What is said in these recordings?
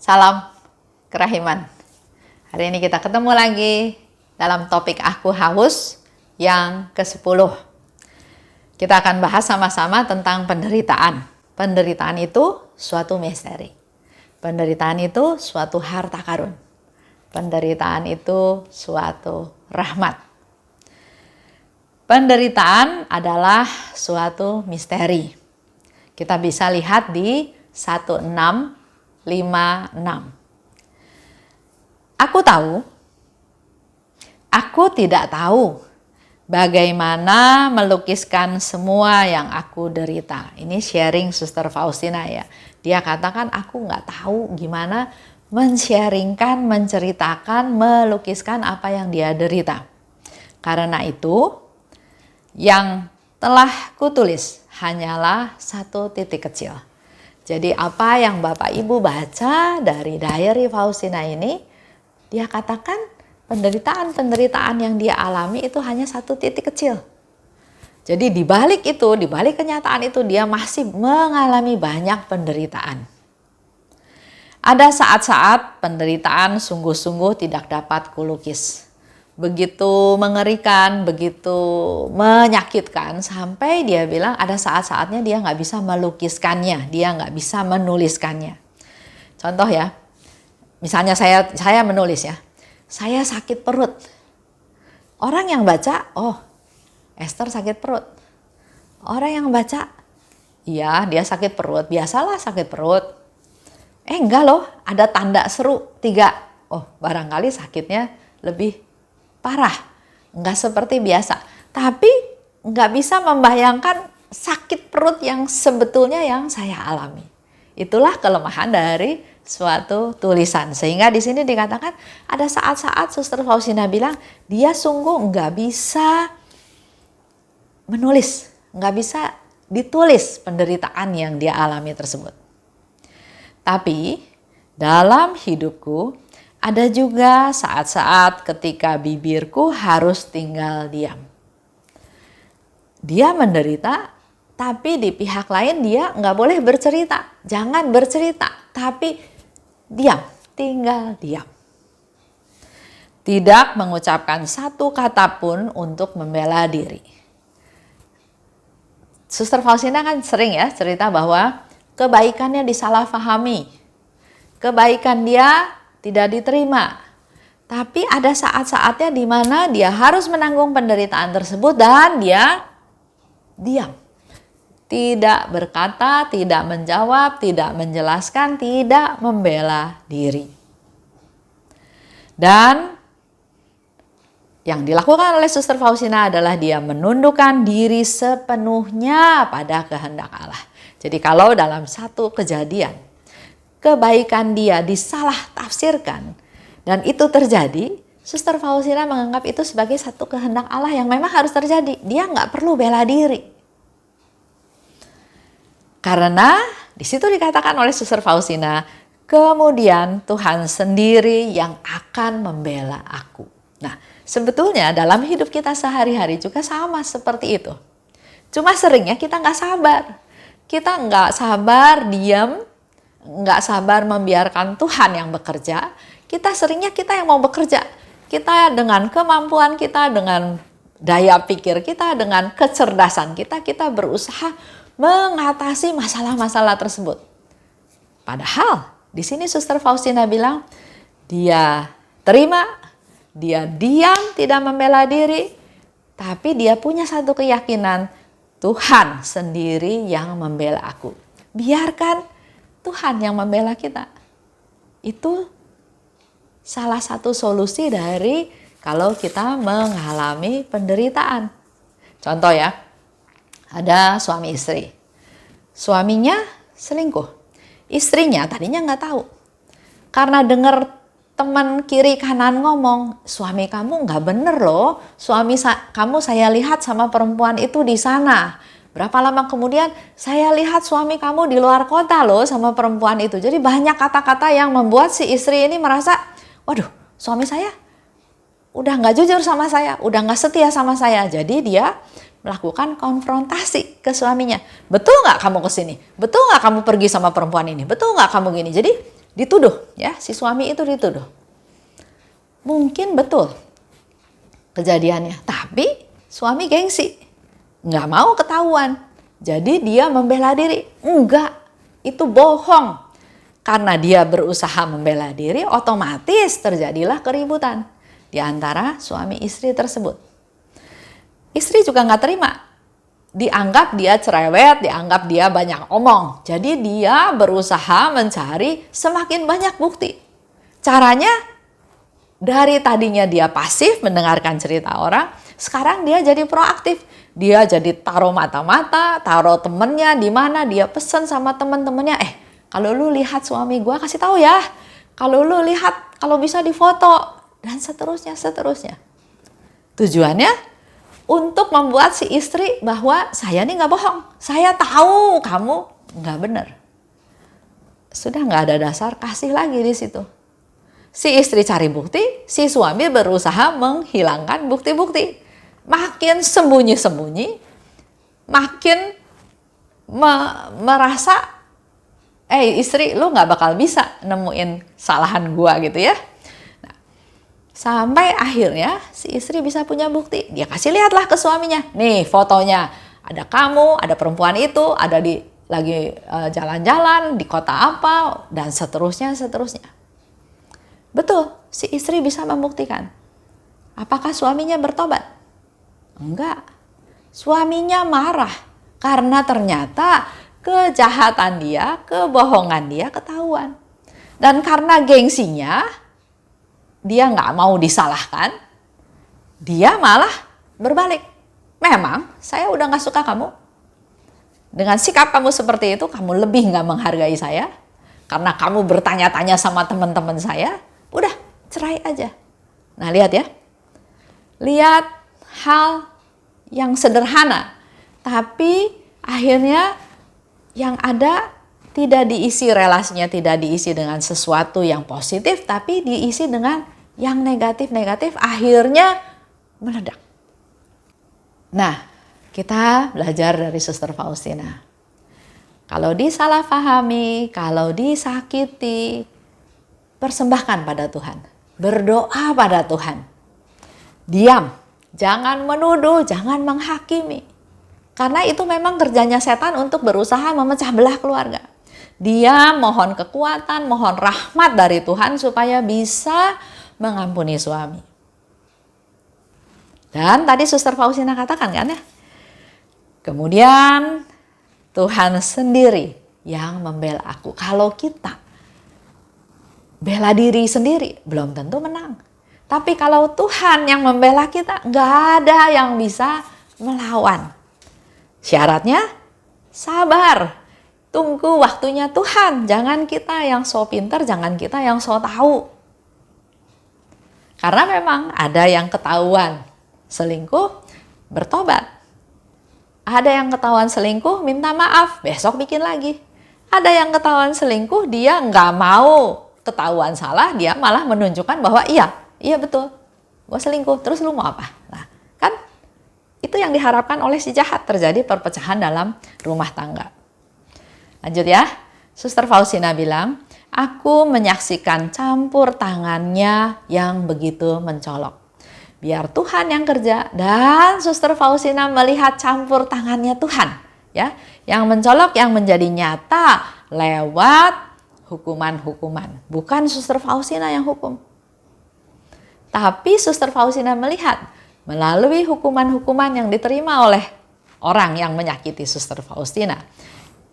Salam kerahiman. Hari ini kita ketemu lagi dalam topik Aku Haus yang ke-10. Kita akan bahas sama-sama tentang penderitaan. Penderitaan itu suatu misteri. Penderitaan itu suatu harta karun. Penderitaan itu suatu rahmat. Penderitaan adalah suatu misteri. Kita bisa lihat di 1656. Aku tidak tahu bagaimana melukiskan semua yang aku derita. Ini sharing Suster Faustina ya. Dia katakan aku nggak tahu gimana men-sharingkan, menceritakan, melukiskan apa yang dia derita. Karena itu yang telah kutulis hanyalah satu titik kecil. Jadi apa yang Bapak Ibu baca dari diary Faustina ini, dia katakan penderitaan-penderitaan yang dia alami itu hanya satu titik kecil. Jadi di balik itu, di balik kenyataan itu dia masih mengalami banyak penderitaan. Ada saat-saat penderitaan sungguh-sungguh tidak dapat kulukis. Begitu mengerikan, begitu menyakitkan sampai dia bilang ada saat-saatnya dia nggak bisa melukiskannya, dia nggak bisa menuliskannya. Contoh ya, misalnya saya menulis ya, saya sakit perut. Orang yang baca, oh Esther sakit perut. Orang yang baca, iya dia sakit perut, biasalah sakit perut. Enggak loh, ada tanda seru 3. Oh barangkali sakitnya lebih parah, nggak seperti biasa. Tapi nggak bisa membayangkan sakit perut yang sebetulnya yang saya alami. Itulah kelemahan dari suatu tulisan. Sehingga di sini dikatakan ada saat-saat Suster Faustina bilang dia sungguh nggak bisa menulis, nggak bisa ditulis penderitaan yang dia alami tersebut. Tapi dalam hidupku ada juga saat-saat ketika bibirku harus tinggal diam. Dia menderita, tapi di pihak lain dia nggak boleh bercerita. Jangan bercerita, tapi diam, tinggal diam. Tidak mengucapkan satu kata pun untuk membela diri. Suster Faustina kan sering ya cerita bahwa kebaikannya disalahpahami. Kebaikan dia tidak diterima. Tapi ada saat-saatnya di mana dia harus menanggung penderitaan tersebut dan dia diam. Tidak berkata, tidak menjawab, tidak menjelaskan, tidak membela diri. Dan yang dilakukan oleh Suster Faustina adalah dia menundukkan diri sepenuhnya pada kehendak Allah. Jadi kalau dalam satu kejadian kebaikan dia disalah tafsirkan dan itu terjadi, Suster Faustina menganggap itu sebagai satu kehendak Allah yang memang harus terjadi. Dia nggak perlu bela diri. Karena di situ dikatakan oleh Suster Faustina, kemudian Tuhan sendiri yang akan membela aku. Nah, sebetulnya dalam hidup kita sehari-hari juga sama seperti itu. Cuma seringnya kita nggak sabar. Kita nggak sabar diam, nggak sabar membiarkan Tuhan yang bekerja. Kita seringnya kita yang mau bekerja. Kita dengan kemampuan kita, dengan daya pikir kita, dengan kecerdasan kita, kita berusaha mengatasi masalah-masalah tersebut. Padahal di sini Suster Faustina bilang dia terima, dia diam, tidak membela diri, tapi dia punya satu keyakinan, Tuhan sendiri yang membela aku. Biarkan Tuhan yang membela kita. Itu salah satu solusi dari kalau kita mengalami penderitaan. Contoh ya, ada suami istri. Suaminya selingkuh. Istrinya tadinya nggak tahu. Karena dengar teman kiri kanan ngomong, suami kamu nggak bener loh. Kamu saya lihat sama perempuan itu di sana. Berapa lama kemudian saya lihat suami kamu di luar kota loh sama perempuan itu. Jadi banyak kata-kata yang membuat si istri ini merasa, waduh suami saya udah nggak jujur sama saya, udah nggak setia sama saya. Jadi dia melakukan konfrontasi ke suaminya. Betul nggak kamu kesini? Betul nggak kamu pergi sama perempuan ini? Betul nggak kamu gini? Jadi Dituduh ya, si suami itu dituduh. Mungkin betul kejadiannya, tapi suami gengsi, nggak mau ketahuan. Jadi dia membela diri. Enggak, itu bohong. Karena dia berusaha membela diri, otomatis terjadilah keributan di antara suami istri tersebut. Istri juga nggak terima. Dianggap dia cerewet, dianggap dia banyak omong. Jadi dia berusaha mencari semakin banyak bukti. Caranya dari tadinya dia pasif mendengarkan cerita orang, sekarang dia jadi proaktif. Dia jadi taruh mata-mata, taruh temennya di mana, dia pesen sama temen-temennya, kalau lu lihat suami gua kasih tahu ya. Kalau lu lihat, kalau bisa difoto, dan seterusnya. Tujuannya untuk membuat si istri bahwa saya nih nggak bohong, saya tahu kamu nggak benar. Sudah nggak ada dasar kasih lagi di situ. Si istri cari bukti, si suami berusaha menghilangkan bukti-bukti. Makin sembunyi-sembunyi, makin merasa, istri lu nggak bakal bisa nemuin kesalahan gua gitu ya. Sampai akhirnya si istri bisa punya bukti. Dia kasih lihatlah ke suaminya. Nih fotonya. Ada kamu, ada perempuan itu, ada lagi jalan-jalan di kota apa, dan seterusnya. Betul, si istri bisa membuktikan. Apakah suaminya bertobat? Enggak. Suaminya marah karena ternyata kejahatan dia, kebohongan dia ketahuan. Dan karena gengsinya, dia nggak mau disalahkan, dia malah berbalik. Memang saya udah nggak suka kamu. Dengan sikap kamu seperti itu, kamu lebih nggak menghargai saya. Karena kamu bertanya-tanya sama teman-teman saya, udah cerai aja. Nah lihat ya, lihat hal yang sederhana, tapi akhirnya yang ada tidak diisi relasinya, tidak diisi dengan sesuatu yang positif, tapi diisi dengan yang negatif-negatif, akhirnya meledak. Nah, kita belajar dari Suster Faustina. Kalau disalahpahami, kalau disakiti, persembahkan pada Tuhan. Berdoa pada Tuhan. Diam, jangan menuduh, jangan menghakimi. Karena itu memang kerjanya setan untuk berusaha memecah belah keluarga. Dia mohon kekuatan, mohon rahmat dari Tuhan supaya bisa mengampuni suami. Dan tadi Suster Faustina katakan kan ya, kemudian Tuhan sendiri yang membela aku. Kalau kita bela diri sendiri, belum tentu menang. Tapi kalau Tuhan yang membela kita, nggak ada yang bisa melawan. Syaratnya sabar. Tunggu waktunya Tuhan. Jangan kita yang so pinter, jangan kita yang so tahu. Karena memang ada yang ketahuan selingkuh, bertobat. Ada yang ketahuan selingkuh, minta maaf, besok bikin lagi. Ada yang ketahuan selingkuh, dia nggak mau ketahuan salah, dia malah menunjukkan bahwa iya betul, gue selingkuh, terus lu mau apa? Nah, kan itu yang diharapkan oleh si jahat, terjadi perpecahan dalam rumah tangga. Lanjut ya, Suster Faustina bilang, aku menyaksikan campur tangannya yang begitu mencolok. Biar Tuhan yang kerja, dan Suster Faustina melihat campur tangannya Tuhan, ya, yang mencolok, yang menjadi nyata lewat hukuman-hukuman. Bukan Suster Faustina yang hukum. Tapi Suster Faustina melihat melalui hukuman-hukuman yang diterima oleh orang yang menyakiti Suster Faustina.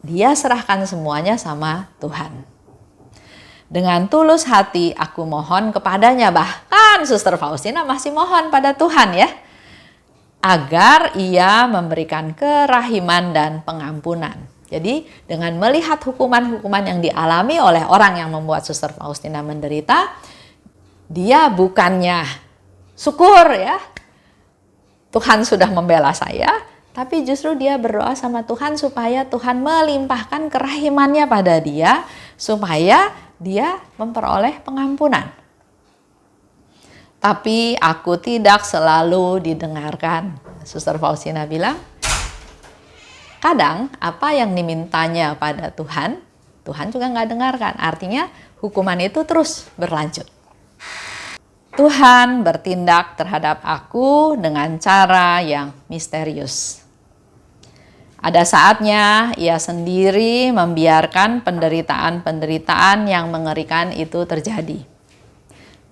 Dia serahkan semuanya sama Tuhan. Dengan tulus hati aku mohon kepadanya, bahkan Suster Faustina masih mohon pada Tuhan ya, agar ia memberikan kerahiman dan pengampunan. Jadi dengan melihat hukuman-hukuman yang dialami oleh orang yang membuat Suster Faustina menderita, dia bukannya syukur ya, Tuhan sudah membela saya, tapi justru dia berdoa sama Tuhan supaya Tuhan melimpahkan kerahimannya pada dia, supaya dia memperoleh pengampunan. Tapi aku tidak selalu didengarkan. Suster Faustina bilang, kadang apa yang dimintanya pada Tuhan, Tuhan juga nggak dengarkan. Artinya hukuman itu terus berlanjut. Tuhan bertindak terhadap aku dengan cara yang misterius. Ada saatnya ia sendiri membiarkan penderitaan-penderitaan yang mengerikan itu terjadi.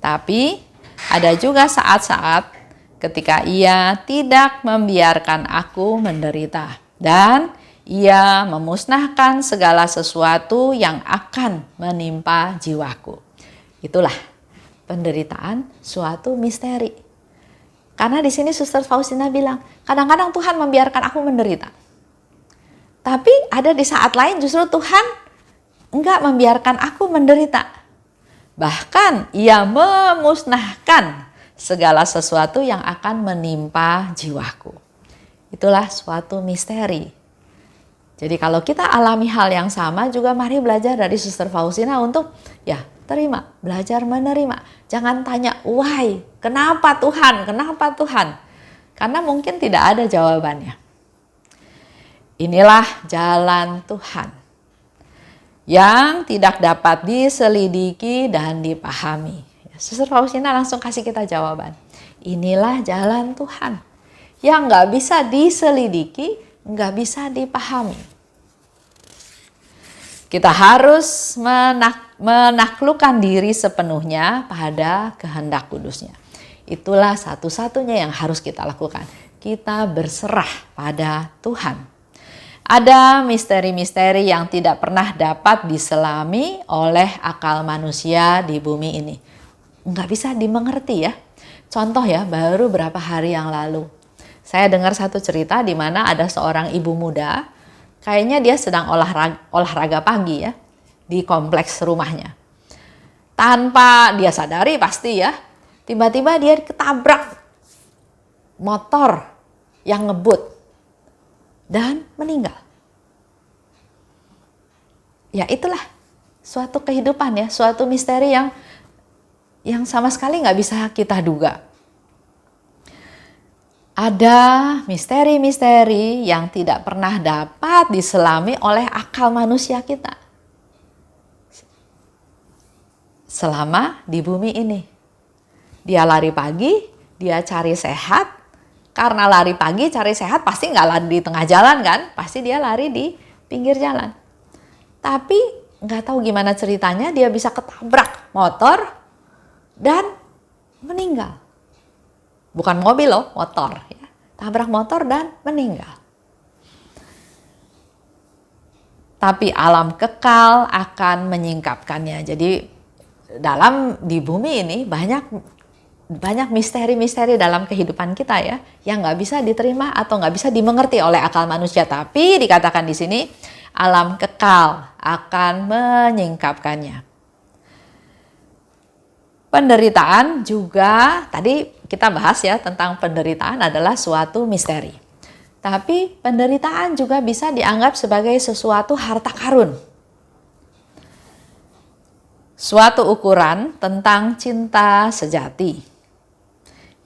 Tapi ada juga saat-saat ketika ia tidak membiarkan aku menderita dan ia memusnahkan segala sesuatu yang akan menimpa jiwaku. Itulah penderitaan suatu misteri. Karena di sini Suster Faustina bilang, kadang-kadang Tuhan membiarkan aku menderita. Tapi ada di saat lain justru Tuhan enggak membiarkan aku menderita. Bahkan ia memusnahkan segala sesuatu yang akan menimpa jiwaku. Itulah suatu misteri. Jadi kalau kita alami hal yang sama juga mari belajar dari Suster Faustina untuk terima, belajar menerima. Jangan tanya why, kenapa Tuhan, kenapa Tuhan? Karena mungkin tidak ada jawabannya. Inilah jalan Tuhan yang tidak dapat diselidiki dan dipahami. Suster Faustina langsung kasih kita jawaban. Inilah jalan Tuhan yang nggak bisa diselidiki, nggak bisa dipahami. Kita harus menaklukkan diri sepenuhnya pada kehendak kudusnya. Itulah satu-satunya yang harus kita lakukan. Kita berserah pada Tuhan. Ada misteri-misteri yang tidak pernah dapat diselami oleh akal manusia di bumi ini. Nggak bisa dimengerti ya. Contoh ya, baru beberapa hari yang lalu. Saya dengar satu cerita di mana ada seorang ibu muda, kayaknya dia sedang olahraga pagi ya, di kompleks rumahnya. Tanpa dia sadari pasti ya, tiba-tiba dia ketabrak motor yang ngebut. Dan meninggal. Ya itulah suatu kehidupan ya, suatu misteri yang sama sekali nggak bisa kita duga. Ada misteri-misteri yang tidak pernah dapat diselami oleh akal manusia kita. Selama di bumi ini. Dia lari pagi, dia cari sehat. Karena lari pagi cari sehat pasti nggak lari di tengah jalan kan, pasti dia lari di pinggir jalan. Tapi nggak tahu gimana ceritanya dia bisa ketabrak motor dan meninggal. Bukan mobil loh, motor. Ya. Tabrak motor dan meninggal. Tapi alam kekal akan menyingkapkannya. Jadi di bumi ini banyak misteri-misteri dalam kehidupan kita ya, yang nggak bisa diterima atau nggak bisa dimengerti oleh akal manusia. Tapi dikatakan di sini alam kekal akan menyingkapkannya. Penderitaan juga tadi kita bahas ya tentang penderitaan adalah suatu misteri. Tapi penderitaan juga bisa dianggap sebagai sesuatu harta karun. Suatu ukuran tentang cinta sejati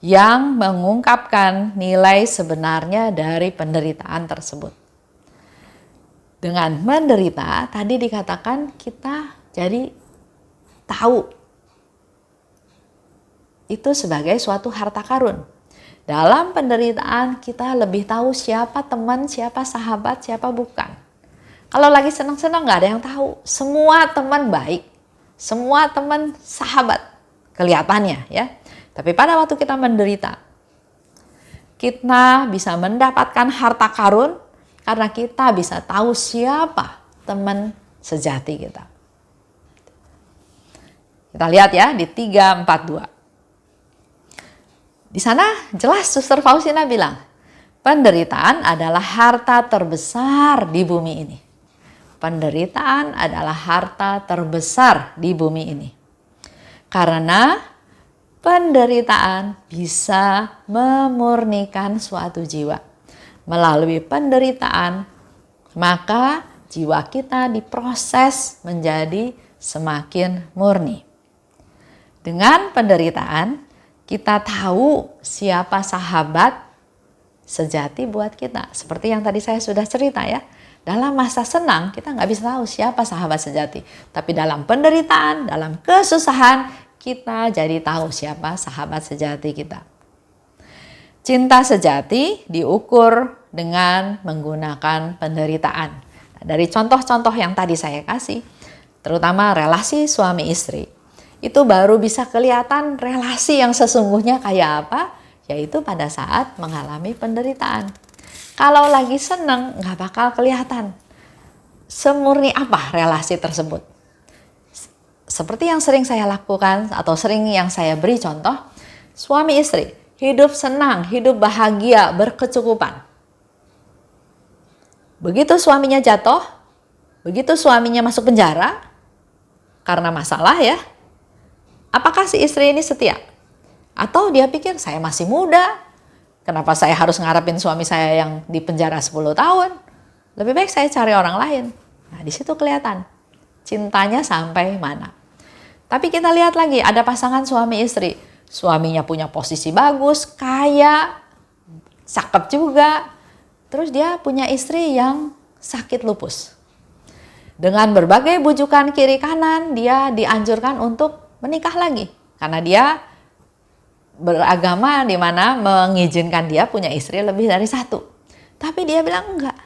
yang mengungkapkan nilai sebenarnya dari penderitaan tersebut. Dengan menderita, tadi dikatakan kita jadi tahu itu sebagai suatu harta karun. Dalam penderitaan kita lebih tahu siapa teman, siapa sahabat, siapa bukan. Kalau lagi senang-senang nggak ada yang tahu. Semua teman baik, semua teman sahabat kelihatannya ya. Tapi pada waktu kita menderita, kita bisa mendapatkan harta karun karena kita bisa tahu siapa teman sejati kita. Kita lihat ya di 342. Di sana jelas Suster Faustina bilang, penderitaan adalah harta terbesar di bumi ini. Penderitaan adalah harta terbesar di bumi ini. Karena penderitaan bisa memurnikan suatu jiwa. Melalui penderitaan, maka jiwa kita diproses menjadi semakin murni. Dengan penderitaan, kita tahu siapa sahabat sejati buat kita. Seperti yang tadi saya sudah cerita ya. Dalam masa senang kita nggak bisa tahu siapa sahabat sejati. Tapi dalam penderitaan, dalam kesusahan, kita jadi tahu siapa sahabat sejati kita. Cinta sejati diukur dengan menggunakan penderitaan. Nah, dari contoh-contoh yang tadi saya kasih, terutama relasi suami istri, itu baru bisa kelihatan relasi yang sesungguhnya kayak apa, yaitu pada saat mengalami penderitaan. Kalau lagi seneng nggak bakal kelihatan semurni apa relasi tersebut. Seperti yang sering saya lakukan atau sering yang saya beri contoh, suami istri hidup senang, hidup bahagia, berkecukupan. Begitu suaminya jatuh, begitu suaminya masuk penjara karena masalah ya, apakah si istri ini setia? Atau dia pikir saya masih muda, kenapa saya harus ngarepin suami saya yang di penjara 10 tahun? Lebih baik saya cari orang lain. Nah, di situ kelihatan cintanya sampai mana. Tapi kita lihat lagi, ada pasangan suami istri. Suaminya punya posisi bagus, kaya, cakep juga. Terus dia punya istri yang sakit lupus. Dengan berbagai bujukan kiri kanan, dia dianjurkan untuk menikah lagi. Karena dia beragama di mana mengizinkan dia punya istri lebih dari satu. Tapi dia bilang enggak.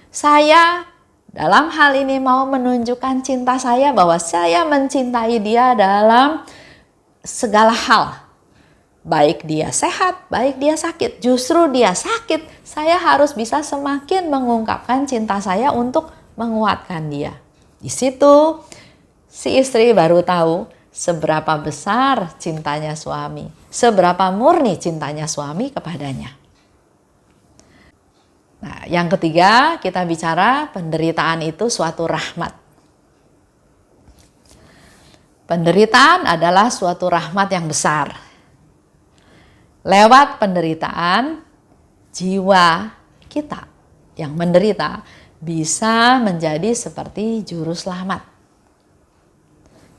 Saya dalam hal ini mau menunjukkan cinta saya bahwa saya mencintai dia dalam segala hal. Baik dia sehat, baik dia sakit. Justru dia sakit, saya harus bisa semakin mengungkapkan cinta saya untuk menguatkan dia. Di situ si istri baru tahu seberapa besar cintanya suami, seberapa murni cintanya suami kepadanya. Nah, yang ketiga kita bicara penderitaan itu suatu rahmat. Penderitaan adalah suatu rahmat yang besar. Lewat penderitaan, jiwa kita yang menderita bisa menjadi seperti juru selamat.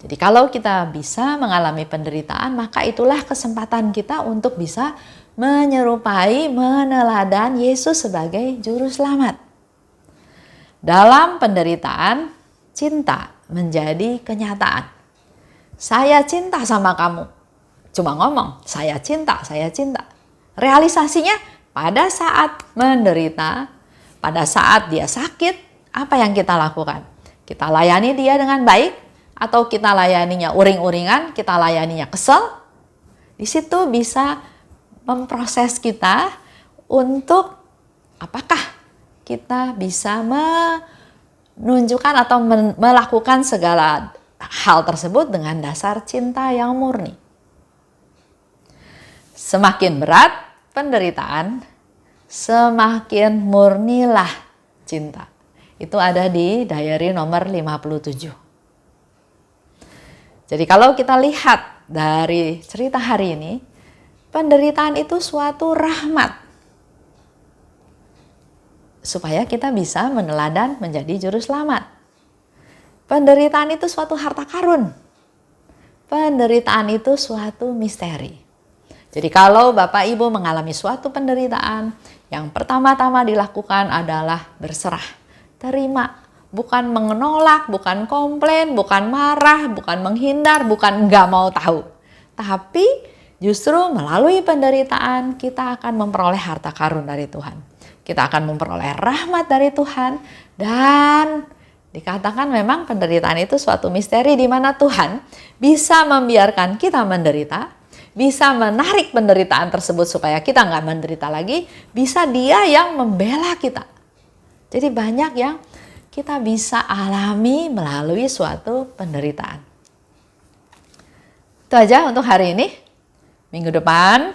Jadi kalau kita bisa mengalami penderitaan, maka itulah kesempatan kita untuk bisa menyerupai, meneladan Yesus sebagai juru selamat. Dalam penderitaan, cinta menjadi kenyataan. Saya cinta sama kamu. Cuma ngomong, saya cinta, saya cinta. Realisasinya pada saat menderita, pada saat dia sakit, apa yang kita lakukan? Kita layani dia dengan baik, atau kita layaninya uring-uringan, kita layaninya kesel. Di situ bisa memproses kita untuk apakah kita bisa menunjukkan atau melakukan segala hal tersebut dengan dasar cinta yang murni. Semakin berat penderitaan, semakin murnilah cinta. Itu ada di diary nomor 57. Jadi kalau kita lihat dari cerita hari ini, penderitaan itu suatu rahmat. Supaya kita bisa meneladan menjadi juru selamat. Penderitaan itu suatu harta karun. Penderitaan itu suatu misteri. Jadi kalau Bapak Ibu mengalami suatu penderitaan, yang pertama-tama dilakukan adalah berserah, terima, bukan menolak, bukan komplain, bukan marah, bukan menghindar, bukan nggak mau tahu. Tapi justru melalui penderitaan kita akan memperoleh harta karun dari Tuhan. Kita akan memperoleh rahmat dari Tuhan dan dikatakan memang penderitaan itu suatu misteri di mana Tuhan bisa membiarkan kita menderita, bisa menarik penderitaan tersebut supaya kita nggak menderita lagi, bisa Dia yang membela kita. Jadi banyak yang kita bisa alami melalui suatu penderitaan. Itu aja untuk hari ini. Minggu depan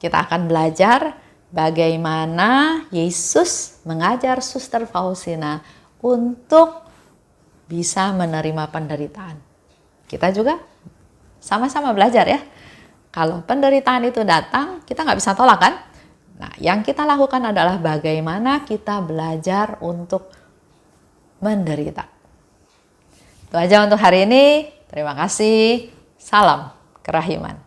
kita akan belajar bagaimana Yesus mengajar Suster Faustina untuk bisa menerima penderitaan. Kita juga sama-sama belajar ya. Kalau penderitaan itu datang, kita nggak bisa tolak kan? Nah, yang kita lakukan adalah bagaimana kita belajar untuk menderita. Itu aja untuk hari ini. Terima kasih. Salam kerahiman.